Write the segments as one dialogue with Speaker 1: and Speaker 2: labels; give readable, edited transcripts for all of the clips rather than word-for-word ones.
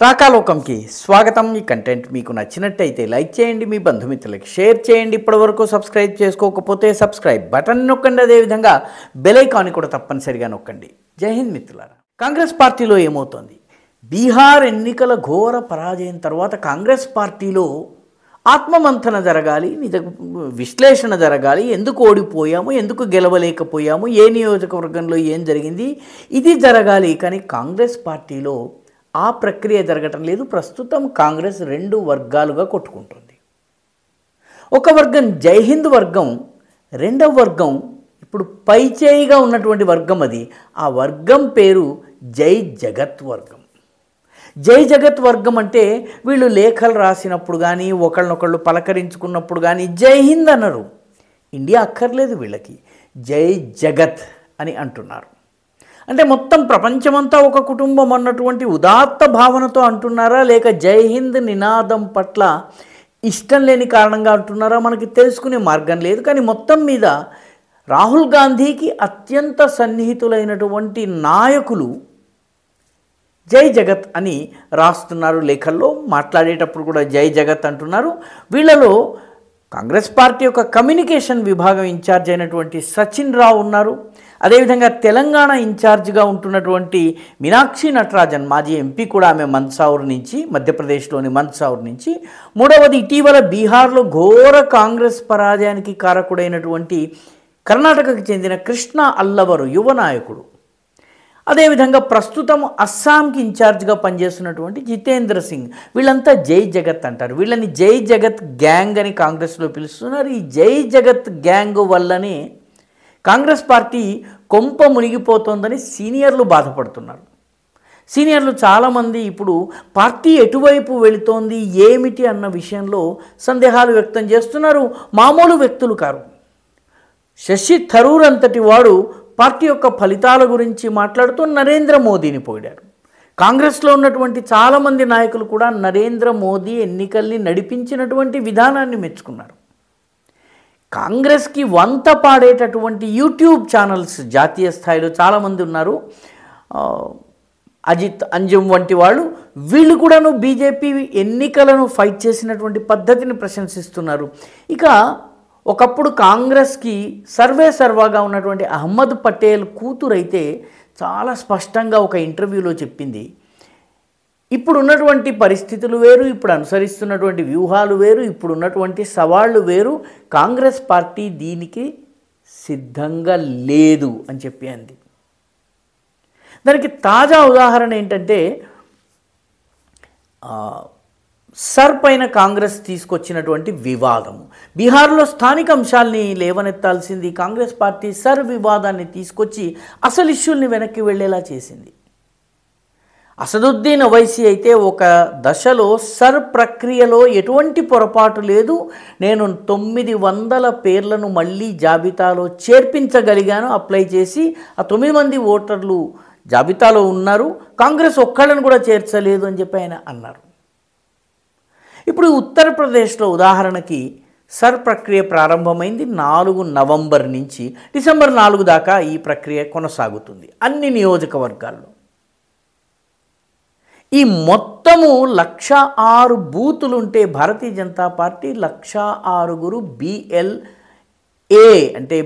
Speaker 1: రాకాలోకంకి స్వాగతం. ఈ కంటెంట్ మీకు నచ్చినట్టయితే లైక్ చేయండి, మీ బంధుమిత్రులకి షేర్ చేయండి. ఇప్పటివరకు సబ్స్క్రైబ్ చేసుకోకపోతే సబ్స్క్రైబ్ బటన్ నొక్కండి, అదేవిధంగా బెల్ ఐకాన్ కూడా తప్పనిసరిగా నొక్కండి. జై హింద్ మిత్రులారా. కాంగ్రెస్ పార్టీలో ఏమవుతోంది? బీహార్ ఎన్నికల ఘోర పరాజయం తర్వాత కాంగ్రెస్ పార్టీలో ఆత్మమంథన జరగాలి, నిజ విశ్లేషణ జరగాలి. ఎందుకు ఓడిపోయాము, ఎందుకు గెలవలేకపోయాము, ఏ నియోజకవర్గంలో ఏం జరిగింది, ఇది జరగాలి. కానీ కాంగ్రెస్ పార్టీలో ఆ ప్రక్రియ జరగటం లేదు. ప్రస్తుతం కాంగ్రెస్ రెండు వర్గాలుగా కొట్టుకుంటుంది. ఒక వర్గం జై హింద్ వర్గం, రెండవ వర్గం ఇప్పుడు పైచేయిగా ఉన్నటువంటి వర్గం అది. ఆ వర్గం పేరు జై జగత్ వర్గం. జై జగత్ వర్గం అంటే వీళ్ళు లేఖలు రాసినప్పుడు కానీ ఒకళ్ళనొకళ్ళు పలకరించుకున్నప్పుడు కానీ జై హింద్ అన్నారు. ఇండియా అక్కర్లేదు వీళ్ళకి, జై జగత్ అని అంటున్నారు. అంటే మొత్తం ప్రపంచమంతా ఒక కుటుంబం అన్నటువంటి ఉదాత్త భావనతో అంటున్నారా, లేక జై హింద్ నినాదం పట్ల ఇష్టం లేని కారణంగా అంటున్నారా, మనకి తెలుసుకునే మార్గం లేదు. కానీ మొత్తం మీద రాహుల్ గాంధీకి అత్యంత సన్నిహితులైనటువంటి నాయకులు జై జగత్ అని రాస్తున్నారు లేఖల్లో, మాట్లాడేటప్పుడు కూడా జై జగత్ అంటున్నారు. వీళ్ళలో కాంగ్రెస్ పార్టీ యొక్క కమ్యూనికేషన్ విభాగం ఇన్ఛార్జ్ అయినటువంటి సచిన్ రావు ఉన్నారు. అదేవిధంగా తెలంగాణ ఇన్ఛార్జ్గా ఉంటున్నటువంటి మీనాక్షి నటరాజన్, మాజీ ఎంపీ కూడా, ఆమె మందసౌర్ నుంచి, మధ్యప్రదేశ్లోని మందసౌర్ నుంచి. మూడవది ఇటీవల బీహార్లో ఘోర కాంగ్రెస్ పరాజయానికి కారకుడైనటువంటి కర్ణాటకకు చెందిన కృష్ణ అల్లవరు, యువ నాయకుడు. అదేవిధంగా ప్రస్తుతం అస్సాంకి ఇన్ఛార్జ్గా పనిచేస్తున్నటువంటి జితేంద్ర సింగ్. వీళ్ళంతా జై జగత్ అంటారు. వీళ్ళని జై జగత్ గ్యాంగ్ అని కాంగ్రెస్లో పిలుస్తున్నారు. ఈ జై జగత్ గ్యాంగ్ వల్లనే కాంగ్రెస్ పార్టీ కొంప మునిగిపోతోందని సీనియర్లు బాధపడుతున్నారు. సీనియర్లు చాలామంది ఇప్పుడు పార్టీ ఎటువైపు వెళుతోంది ఏమిటి అన్న విషయంలో సందేహాలు వ్యక్తం చేస్తున్నారు. మామూలు వ్యక్తులు కారు. శశి థరూర్ అంతటి వాడు పార్టీ యొక్క ఫలితాల గురించి మాట్లాడుతూ నరేంద్ర మోదీని పొగిడారు. కాంగ్రెస్లో ఉన్నటువంటి చాలామంది నాయకులు కూడా నరేంద్ర మోదీ ఎన్నికల్ని నడిపించినటువంటి విధానాన్ని మెచ్చుకున్నారు. కాంగ్రెస్కి వంత పాడేటటువంటి యూట్యూబ్ ఛానల్స్ జాతీయ స్థాయిలో చాలామంది ఉన్నారు. అజిత్ అంజుమ్ వంటి వాళ్ళు, వీళ్ళు కూడాను బీజేపీ ఎన్నికలను ఫైట్ చేసినటువంటి పద్ధతిని ప్రశంసిస్తున్నారు. ఇక ఒకప్పుడు కాంగ్రెస్కి సర్వాగా ఉన్నటువంటి అహ్మద్ పటేల్ కూతురైతే చాలా స్పష్టంగా ఒక ఇంటర్వ్యూలో చెప్పింది, ఇప్పుడు ఉన్నటువంటి పరిస్థితులు వేరు, ఇప్పుడు అనుసరిస్తున్నటువంటి వ్యూహాలు వేరు, ఇప్పుడు ఉన్నటువంటి సవాళ్ళు వేరు, కాంగ్రెస్ పార్టీ దీనికి సిద్ధంగా లేదు అని చెప్పి అంది. దానికి తాజా ఉదాహరణ ఏంటంటే, సర్ పైన కాంగ్రెస్ తీసుకొచ్చినటువంటి వివాదము. బీహార్లో స్థానిక అంశాల్ని లేవనెత్తాల్సింది కాంగ్రెస్ పార్టీ సర్ వివాదాన్ని తీసుకొచ్చి అసలు ఇష్యూల్ని వెనక్కి వెళ్ళేలా చేసింది. అసదుద్దీన్ ఓవైసీ అయితే ఒక దశలో సర్ ప్రక్రియలో ఎటువంటి పొరపాటు లేదు, నేను 900 పేర్లను మళ్ళీ జాబితాలో చేర్పించగలిగాను అప్లై చేసి, ఆ 9 మంది ఓటర్లు జాబితాలో ఉన్నారు, కాంగ్రెస్ ఒక్కళ్ళను కూడా చేర్చలేదు అని చెప్పి ఆయన అన్నారు. ఇప్పుడు ఉత్తరప్రదేశ్లో ఉదాహరణకి సర్ ప్రక్రియ ప్రారంభమైంది 4 నవంబర్ నుంచి డిసెంబర్ 4 దాకా ఈ ప్రక్రియ కొనసాగుతుంది అన్ని నియోజకవర్గాల్లో. ఈ మొత్తము 106 బూతులుంటే భారతీయ జనతా పార్టీ 106 BLA అంటే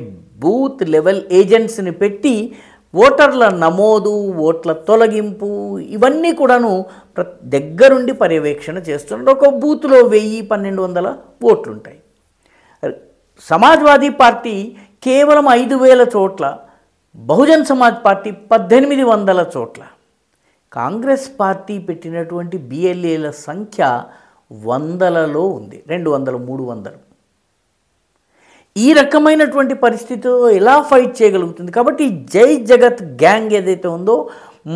Speaker 1: బూత్ లెవెల్ ఏజెంట్స్ని పెట్టి ఓటర్ల నమోదు, ఓట్ల తొలగింపు, ఇవన్నీ కూడాను దగ్గరుండి పర్యవేక్షణ చేస్తున్నారు. ఒక బూత్లో 1000-1200 ఓట్లు ఉంటాయి. సమాజ్వాదీ పార్టీ కేవలం 5000 చోట్ల, బహుజన్ సమాజ్ పార్టీ 1800 చోట్ల. కాంగ్రెస్ పార్టీ పెట్టినటువంటి BLAల సంఖ్య 100లలో ఉంది, 200, 300. ఈ రకమైనటువంటి పరిస్థితిలో ఎలా ఫైట్ చేయగలుగుతుంది? కాబట్టి జై జగత్ గ్యాంగ్ ఏదైతే ఉందో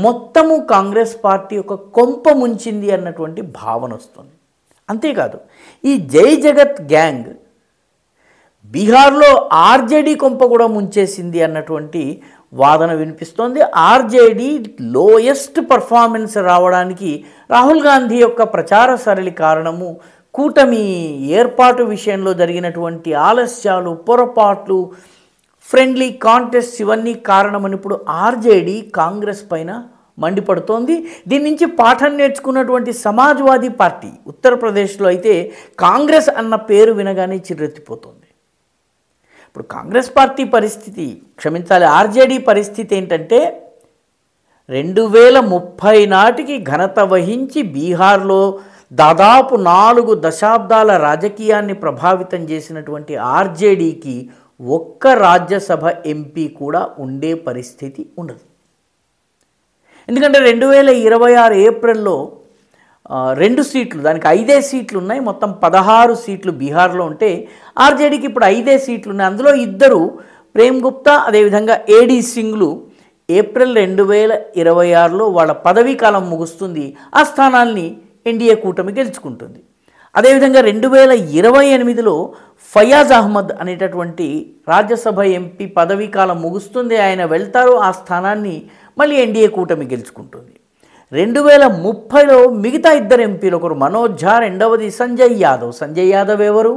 Speaker 1: మొత్తము కాంగ్రెస్ పార్టీ ఒక కొంప ముంచింది అన్నటువంటి భావన వస్తుంది. అంతేకాదు, ఈ జై జగత్ గ్యాంగ్ బీహార్లో ఆర్జేడీ కొంప కూడా ముంచేసింది అన్నటువంటి వాదన వినిపిస్తోంది. ఆర్జేడీ లోయెస్ట్ పర్ఫార్మెన్స్ రావడానికి రాహుల్ గాంధీ యొక్క ప్రచార సరళి కారణము, కూటమి ఏర్పాటు విషయంలో జరిగినటువంటి ఆలస్యాలు, పొరపాట్లు, ఫ్రెండ్లీ కాంటెస్ట్, ఇవన్నీ కారణమని ఇప్పుడు ఆర్జేడీ కాంగ్రెస్ పైన మండిపడుతోంది. దీని నుంచి పాఠం నేర్చుకున్నటువంటి సమాజ్వాదీ పార్టీ ఉత్తరప్రదేశ్లో అయితే కాంగ్రెస్ అన్న పేరు వినగానే చిర్రెత్తిపోతుంది. ఇప్పుడు కాంగ్రెస్ పార్టీ పరిస్థితి, క్షమించాలి, ఆర్జేడీ పరిస్థితి ఏంటంటే 2030 నాటికి ఘనత వహించి బీహార్లో దాదాపు 4 దశాబ్దాల రాజకీయాన్ని ప్రభావితం చేసినటువంటి ఆర్జేడీకి ఒక్క రాజ్యసభ ఎంపీ కూడా ఉండే పరిస్థితి ఉండదు. ఎందుకంటే 2026 ఏప్రిల్లో 2 సీట్లు, దానికి 5 సీట్లు ఉన్నాయి. మొత్తం 16 సీట్లు బీహార్లో ఉంటే ఆర్జేడీకి ఇప్పుడు 5 సీట్లు ఉన్నాయి. అందులో 2 ప్రేమ్ గుప్తా అదేవిధంగా ఏడీ సింగ్లు ఏప్రిల్ 2026లో వాళ్ళ పదవీ కాలం ముగుస్తుంది. ఆ స్థానాల్ని ఎన్డీఏ కూటమి గెలుచుకుంటుంది. అదేవిధంగా 2028లో ఫయాజ్ అహ్మద్ అనేటటువంటి రాజ్యసభ ఎంపీ పదవీ కాలం ముగుస్తుంది, ఆయన వెళ్తారు. ఆ స్థానాన్ని మళ్ళీ ఎన్డీఏ కూటమి గెలుచుకుంటుంది. 2030లో మిగతా 2 ఎంపీలు, ఒకరు మనోజ్ ఝా, రెండవది సంజయ్ యాదవ్. సంజయ్ యాదవ్ ఎవరు?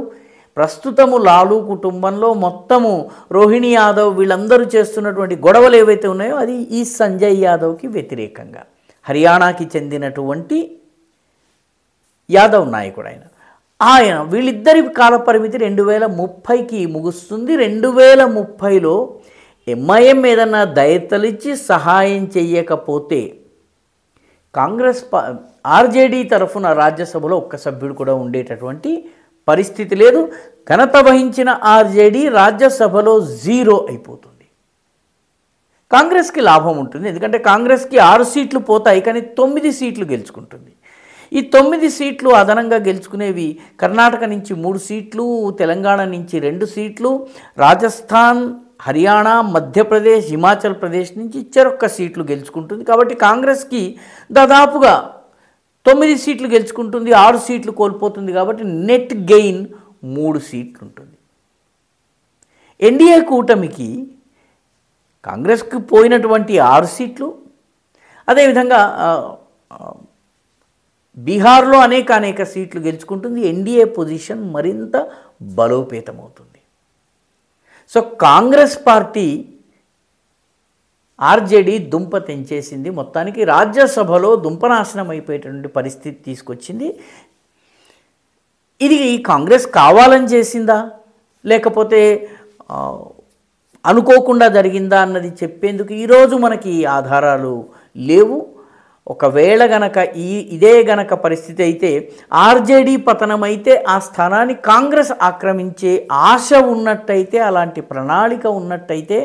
Speaker 1: ప్రస్తుతము లాలూ కుటుంబంలో మొత్తము రోహిణి యాదవ్ వీళ్ళందరూ చేస్తున్నటువంటి గొడవలు ఏవైతే ఉన్నాయో అది ఈ సంజయ్ యాదవ్కి వ్యతిరేకంగా, హర్యానాకి చెందినటువంటి యాదవ్ నాయకుడు ఆయన వీళ్ళిద్దరి కాలపరిమితి 2030కి ముగుస్తుంది. 2030లో ఎంఐఎం ఏదన్నా దయతలిచ్చి సహాయం చెయ్యకపోతే కాంగ్రెస్ ఆర్జేడీ తరఫున రాజ్యసభలో ఒక్క సభ్యుడు కూడా ఉండేటటువంటి పరిస్థితి లేదు. ఘనత వహించిన ఆర్జేడీ రాజ్యసభలో 0 అయిపోతుంది. కాంగ్రెస్కి లాభం ఉంటుంది, ఎందుకంటే కాంగ్రెస్కి 6 సీట్లు పోతాయి, కానీ 9 సీట్లు గెలుచుకుంటుంది. ఈ 9 సీట్లు అదనంగా గెలుచుకునేవి కర్ణాటక నుంచి 3 సీట్లు, తెలంగాణ నుంచి 2 సీట్లు, రాజస్థాన్, హర్యానా, మధ్యప్రదేశ్, హిమాచల్ ప్రదేశ్ నుంచి చెరొక్క సీట్లు గెలుచుకుంటుంది. కాబట్టి కాంగ్రెస్కి దాదాపుగా 9 సీట్లు గెలుచుకుంటుంది, 6 సీట్లు కోల్పోతుంది. కాబట్టి నెట్ గెయిన్ 3 సీట్లు ఉంటుంది. ఎన్డీఏ కూటమికి కాంగ్రెస్కి పోయినటువంటి 6 సీట్లు, అదేవిధంగా బీహార్లో అనేక సీట్లు గెలుచుకుంటుంది. ఎన్డీఏ పొజిషన్ మరింత బలోపేతమవుతుంది. సో కాంగ్రెస్ పార్టీ ఆర్జేడీ దుంప తెంచేసింది, మొత్తానికి రాజ్యసభలో దుంపనాశనం అయిపోయేటువంటి పరిస్థితి తీసుకొచ్చింది. ఇది కాంగ్రెస్ కావాలని చేసిందా లేకపోతే అనుకోకుండా జరిగిందా అన్నది చెప్పేందుకు ఈరోజు మనకి ఆధారాలు లేవు. ఒకవేళ గనక ఇదే గనక పరిస్థితి అయితే, ఆర్జేడీ పతనమైతే ఆ స్థానాన్ని కాంగ్రెస్ ఆక్రమించే ఆశ ఉన్నట్టయితే, అలాంటి ప్రణాళిక ఉన్నట్టయితే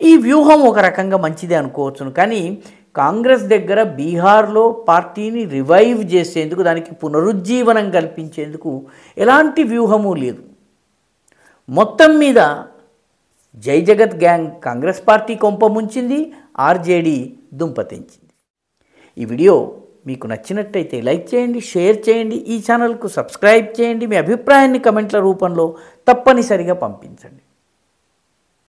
Speaker 1: ఈ వ్యూహం ఒక రకంగా మంచిదే అనుకోవచ్చును. కానీ కాంగ్రెస్ దగ్గర బీహార్లో పార్టీని రివైవ్ చేసేందుకు, దానికి పునరుజ్జీవనం కల్పించేందుకు ఎలాంటి వ్యూహము లేదు. మొత్తం మీద జై జగత్ గ్యాంగ్ కాంగ్రెస్ పార్టీ కొంప ముంచింది, ఆర్జేడీ దుంపతించింది. ఈ వీడియో మీకు నచ్చినట్టయితే లైక్ చేయండి, షేర్ చేయండి, ఈ ఛానల్కు సబ్స్క్రైబ్ చేయండి. మీ అభిప్రాయాన్ని కమెంట్ల రూపంలో తప్పనిసరిగా పంపించండి.